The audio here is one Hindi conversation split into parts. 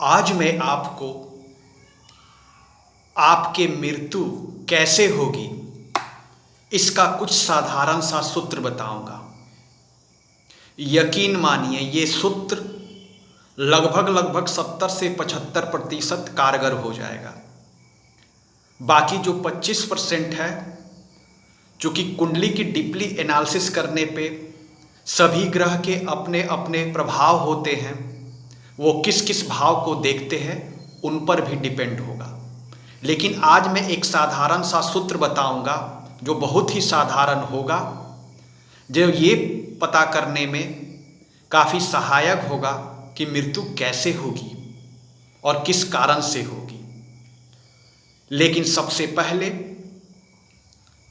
आज मैं आपको आपके मृत्यु कैसे होगी इसका कुछ साधारण सा सूत्र बताऊंगा। यकीन मानिए ये सूत्र लगभग 70 से 75% कारगर हो जाएगा। बाकी जो 25% है, चूँकि कुंडली की डीपली एनालिसिस करने पे सभी ग्रह के अपने अपने प्रभाव होते हैं, वो किस किस भाव को देखते हैं उन पर भी डिपेंड होगा। लेकिन आज मैं एक साधारण सा सूत्र बताऊंगा जो बहुत ही साधारण होगा, जो ये पता करने में काफ़ी सहायक होगा कि मृत्यु कैसे होगी और किस कारण से होगी। लेकिन सबसे पहले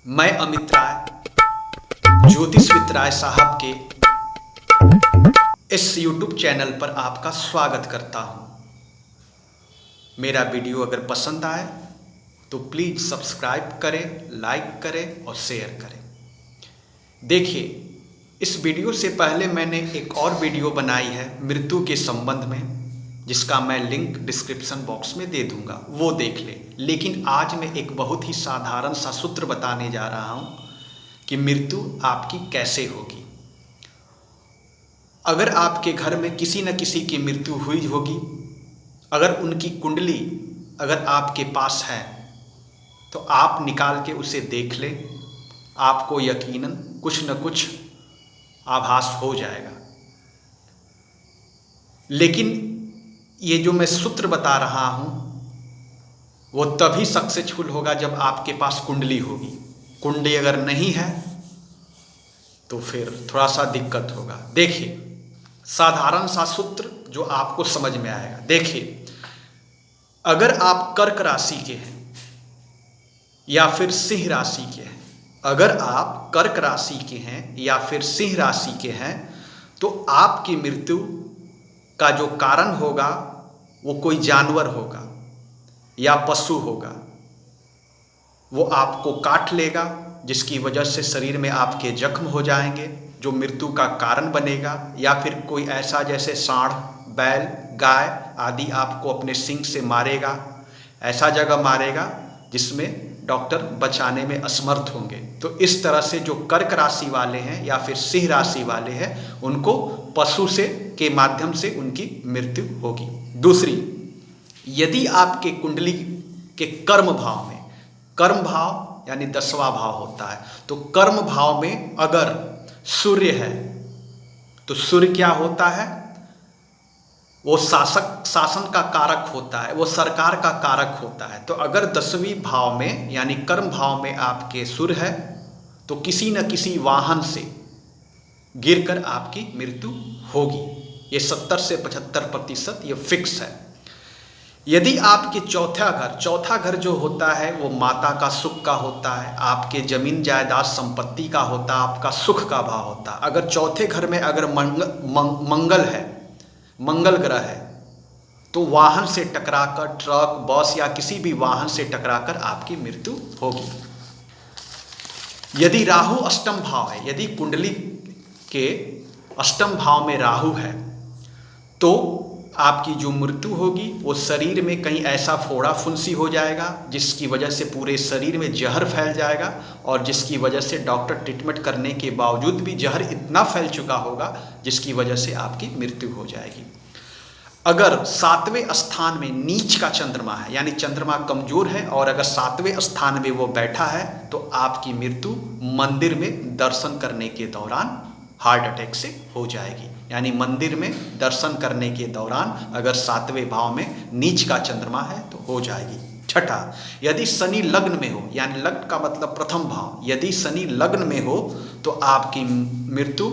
मैं अमित राय, ज्योतिष विद राय साहब के इस YouTube चैनल पर आपका स्वागत करता हूं। मेरा वीडियो अगर पसंद आए तो प्लीज़ सब्सक्राइब करें, लाइक करें और शेयर करें। देखिए, इस वीडियो से पहले मैंने एक और वीडियो बनाई है मृत्यु के संबंध में, जिसका मैं लिंक डिस्क्रिप्शन बॉक्स में दे दूंगा, वो देख लें। लेकिन आज मैं एक बहुत ही साधारण सा सूत्र बताने जा रहा हूँ कि मृत्यु आपकी कैसे होगी। अगर आपके घर में किसी न किसी की मृत्यु हुई होगी, अगर उनकी कुंडली अगर आपके पास है तो आप निकाल के उसे देख लें, आपको यकीनन कुछ न कुछ आभास हो जाएगा। लेकिन ये जो मैं सूत्र बता रहा हूँ वो तभी सक्सेसफुल होगा जब आपके पास कुंडली होगी। कुंडली अगर नहीं है तो फिर थोड़ा सा दिक्कत होगा। देखिए, साधारण सा सूत्र जो आपको समझ में आएगा। देखिए, अगर आप कर्क राशि के हैं या फिर सिंह राशि के हैं, अगर आप कर्क राशि के हैं या फिर सिंह राशि के हैं तो आपकी मृत्यु का जो कारण होगा वो कोई जानवर होगा या पशु होगा। वो आपको काट लेगा, जिसकी वजह से शरीर में आपके जख्म हो जाएंगे, जो मृत्यु का कारण बनेगा। या फिर कोई ऐसा जैसे सांड, बैल, गाय आदि आपको अपने सींग से मारेगा, ऐसा जगह मारेगा जिसमें डॉक्टर बचाने में असमर्थ होंगे। तो इस तरह से जो कर्क राशि वाले हैं या फिर सिंह राशि वाले हैं, उनको पशु से के माध्यम से उनकी मृत्यु होगी। दूसरी, यदि आपके कुंडली के कर्म भाव में, कर्म भाव यानी 10वां भाव होता है, तो कर्म भाव में अगर सूर्य है तो सूर्य क्या होता है, वो शासन का कारक होता है, वो सरकार का कारक होता है। तो अगर 10वीं भाव में यानी कर्म भाव में आपके सूर्य है तो किसी न किसी वाहन से गिरकर आपकी मृत्यु होगी। ये 70 से 75% ये फिक्स है। यदि आपके चौथा घर जो होता है वो माता का सुख का होता है, आपके जमीन जायदाद संपत्ति का होता है, आपका सुख का भाव होता है। अगर चौथे घर में अगर मंगल है, मंगल ग्रह है, तो वाहन से टकराकर, ट्रक, बस या किसी भी वाहन से टकराकर आपकी मृत्यु होगी। यदि राहु अष्टम भाव है, यदि कुंडली के अष्टम भाव में राहु है तो आपकी जो मृत्यु होगी वो शरीर में कहीं ऐसा फोड़ा फुंसी हो जाएगा जिसकी वजह से पूरे शरीर में जहर फैल जाएगा, और जिसकी वजह से डॉक्टर ट्रीटमेंट करने के बावजूद भी जहर इतना फैल चुका होगा जिसकी वजह से आपकी मृत्यु हो जाएगी। अगर 7वें स्थान में नीच का चंद्रमा है, यानी चंद्रमा कमजोर है, और अगर 7वें स्थान में वो बैठा है तो आपकी मृत्यु मंदिर में दर्शन करने के दौरान हार्ट अटैक से हो जाएगी। यानी मंदिर में दर्शन करने के दौरान अगर 7वें भाव में नीच का चंद्रमा है तो हो जाएगी। छठा, यदि शनि लग्न में हो, यानी लग्न का मतलब प्रथम भाव, यदि शनि लग्न में हो तो आपकी मृत्यु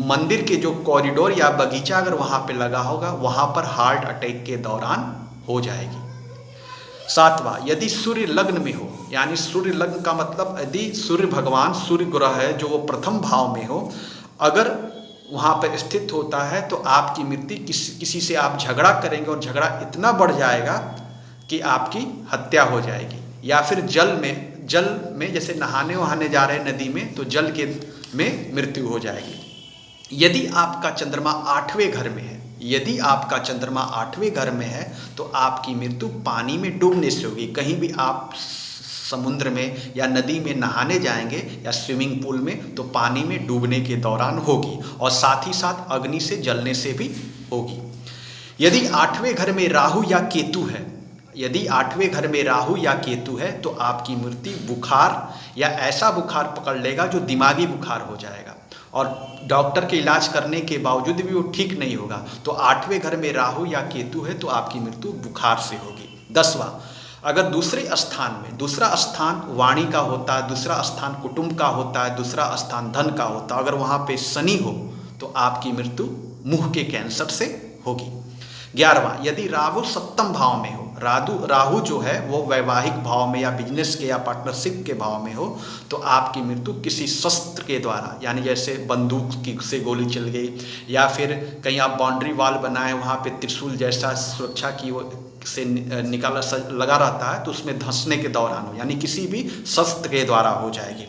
मंदिर के जो कॉरिडोर या बगीचा अगर वहाँ पे लगा होगा वहाँ पर हार्ट अटैक के दौरान हो जाएगी। सातवां, यदि सूर्य लग्न में हो, यानी सूर्य लग्न का मतलब यदि सूर्य भगवान, सूर्य ग्रह है जो वो प्रथम भाव में हो, अगर वहाँ पर स्थित होता है तो आपकी मृत्यु किसी से आप झगड़ा करेंगे और झगड़ा इतना बढ़ जाएगा कि आपकी हत्या हो जाएगी। या फिर जल में जैसे नहाने वहाने जा रहे हैं नदी में, तो जल के में मृत्यु हो जाएगी। यदि आपका चंद्रमा 8वें घर में है, यदि आपका चंद्रमा 8वें घर में है तो आपकी मृत्यु पानी में डूबने से होगी। कहीं भी आप समुद्र में या नदी में नहाने जाएंगे या स्विमिंग पूल में तो पानी में डूबने के दौरान होगी, और साथ ही साथ अग्नि से जलने से भी होगी। यदि 8वें घर में राहु या केतु है, यदि 8वें घर में राहु या केतु है तो आपकी मृत्यु बुखार या ऐसा बुखार पकड़ लेगा जो दिमागी बुखार हो जाएगा, और डॉक्टर के इलाज करने के बावजूद भी वो ठीक नहीं होगा। तो 8वें घर में राहु या केतु है तो आपकी मृत्यु बुखार से होगी। 10वां, अगर दूसरे स्थान में, दूसरा स्थान वाणी का होता है, दूसरा स्थान कुटुंब का होता है, दूसरा स्थान धन का होता है, अगर वहाँ पे शनि हो तो आपकी मृत्यु मुंह के कैंसर से होगी। 11वां, यदि राहु 7वें भाव में हो, राहु जो है वो वैवाहिक भाव में या बिजनेस के या पार्टनरशिप के भाव में हो तो आपकी मृत्यु किसी शस्त्र के द्वारा, यानी जैसे बंदूक की से गोली चल गई, या फिर कहीं आप बाउंड्री वॉल बनाए वहाँ पे त्रिशूल जैसा सुरक्षा की वो से निकाला लगा रहता है तो उसमें धंसने के दौरान हो, यानी किसी भी शस्त्र के द्वारा हो जाएगी।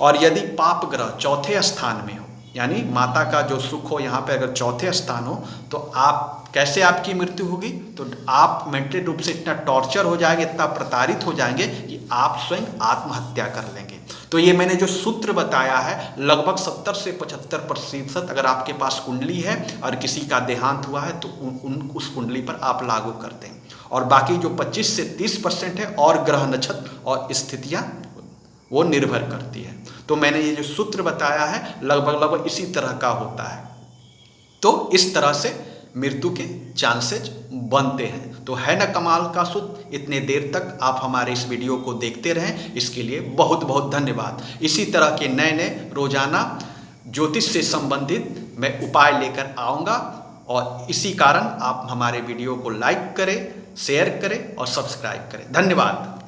और यदि पाप ग्रह 4थे स्थान में हो, यानी माता का जो सुख हो यहाँ पे अगर 4थे स्थान हो तो आप कैसे आपकी मृत्यु होगी, तो आप मेंटल रूप से इतना टॉर्चर हो जाएंगे, इतना प्रताड़ित हो जाएंगे कि आप स्वयं आत्महत्या कर लेंगे। तो ये मैंने जो सूत्र बताया है लगभग 70 से 75% अगर आपके पास कुंडली है और किसी का देहांत हुआ है तो उस कुंडली पर आप लागू करते हैं, और बाकी जो 25 से 30% है और ग्रह नक्षत्र और स्थितियाँ वो निर्भर करती है। तो मैंने ये जो सूत्र बताया है लगभग इसी तरह का होता है। तो इस तरह से मृत्यु के चांसेज बनते हैं। तो है ना कमाल का सूत्र। इतने देर तक आप हमारे इस वीडियो को देखते रहें, इसके लिए बहुत बहुत धन्यवाद। इसी तरह के नए नए रोजाना ज्योतिष से संबंधित मैं उपाय लेकर आऊँगा, और इसी कारण आप हमारे वीडियो को लाइक करें, शेयर करें और सब्सक्राइब करें। धन्यवाद।